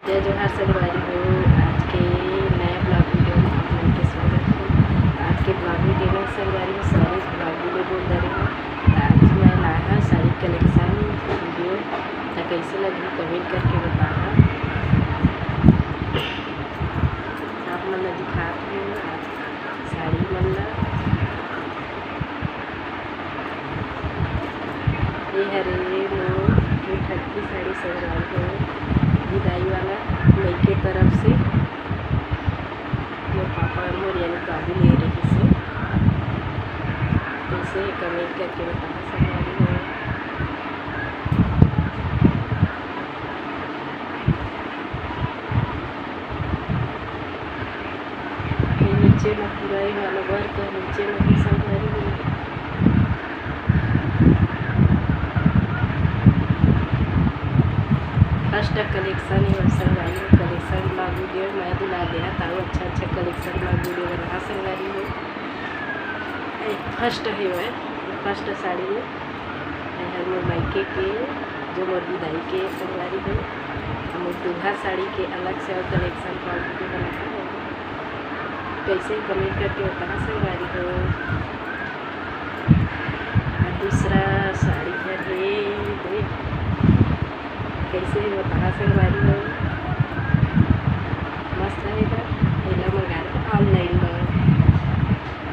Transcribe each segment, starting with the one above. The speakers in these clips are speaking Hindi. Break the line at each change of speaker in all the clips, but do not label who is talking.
जय जोहार संगवारी हो। आज के नए ब्लॉग वीडियो में आप लोगों के स्वागत है। आज के ब्लॉग वीडियो में संगवारी सारी ब्लॉग वीडियो बोल रही हूँ। आज मैं लाया साड़ी कलेक्शन वीडियो, तो कैसे लगी कमेंट करके बताना। आप मन दिखाती हूँ साड़ी मन ये हरे मोर की साड़ी संगवारी हो विदाई वाला मई के तरफ से मेरे पापा मोर यानी गाड़ी ले रही से कैसे कमेंट करके बताना संगवारी हो। नीचे में पूरा ही वाला वर्क नीचे में भी संगवारी हो। फर्स्ट कलेक्शन है संगवारी हो। कलेक्शन ब्लॉग वीडियो मैं दुला दिया था अच्छा कलेक्शन ब्लॉग वीडियो बना संगवारी हो। फर्स्ट है वह फर्स्ट साड़ी में मोर मायके के जो मोर विदाई के संगवारी हो। मोर दूल्हा साड़ी के अलग से और कलेक्शन ब्लॉग वीडियो बनाया है। कैसे कमेंट करके बताना संगवारी हो। दूसरा साड़ी है कैसे बताना संगवारी हो। मस्त रहेगा पहला मंगा रहा ऑनलाइन में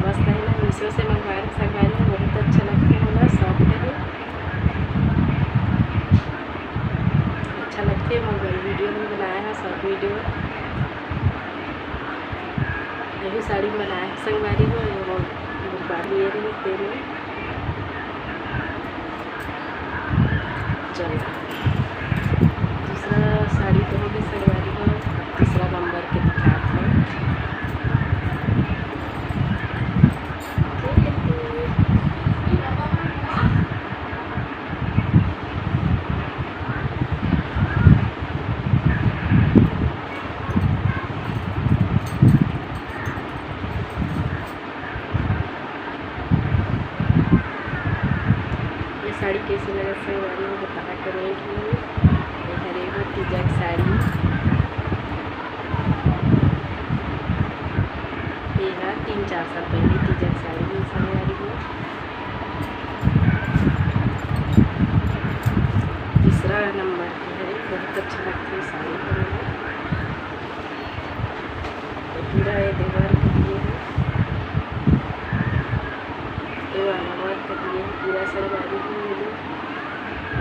मस्त है ना। मीशो से मंगवा रहे संगवारी में बहुत अच्छा लगता है ना। सॉफ्ट है अच्छा लगते हैं। मंगवाई वीडियो भी बनाया है शॉर्ट वीडियो यही साड़ी बनाया है संगवारी हो। बाड़ी ये रही तेरे चलो दूसरा साड़ी तो होगी संगवारी हो। तीसरा नंबर के दिखाते हैं। ये साड़ी कैसी लगा संगवारी हो बताना कमेंट में। हरे हो तीजक साड़ी ये है 3-4 साल पहले तीजक साड़ी भी संगवारी हो। तीसरा नंबर की है बहुत अच्छा लगती है साड़ी पूरा ये देवर के लिए है। ये वाला वर्क के लिए पूरा संगवारी हो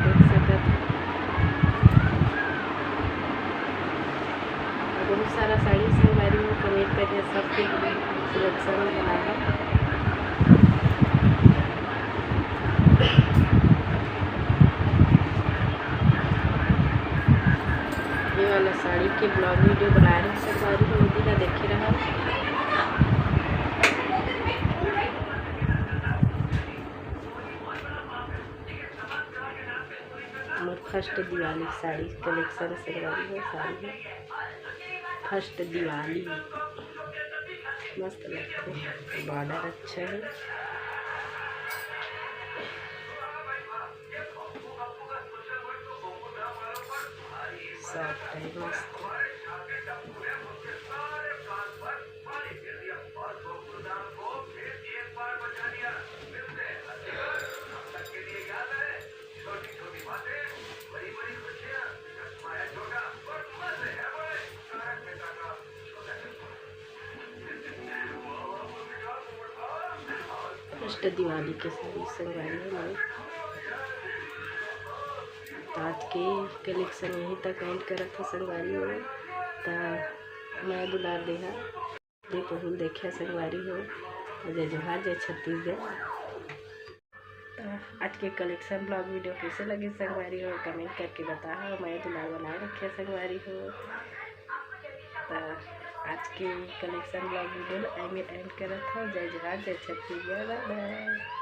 देख सकते हैं। बहुत सारा साड़ी संगवारी में कमेंट करके सबके सिलेक्शन बनाया। ये वाला साड़ी के ब्लॉग वीडियो बना रहे संगवारी में मोदी का देखे रहा। फर्स्ट दिवाली साड़ी कलेक्शन संगवारी हो। साड़ी है फर्स्ट दिवाली मस्त लगते हैं। बॉर्डर अच्छा है सॉफ्ट है मस्त। फर्स्ट दिवाली के साड़ी संगवारी है। तो आज के कलेक्शन यहीं तक एंड करा था संगवारी हो। तो मैं दुलार देहा देखो देखे संगवारी हो। जय जोहार जय छत्तीसगढ़। तो आज के कलेक्शन ब्लॉग वीडियो कैसे लगे संगवारी हो कमेंट करके बता। मैं दुलार बनाए रखे संगवारी हो। तो आज के कलेक्शन ब्लॉग वीडियो में एंड करा था। जय जोहार जय छत्तीसगढ़। Bye bye.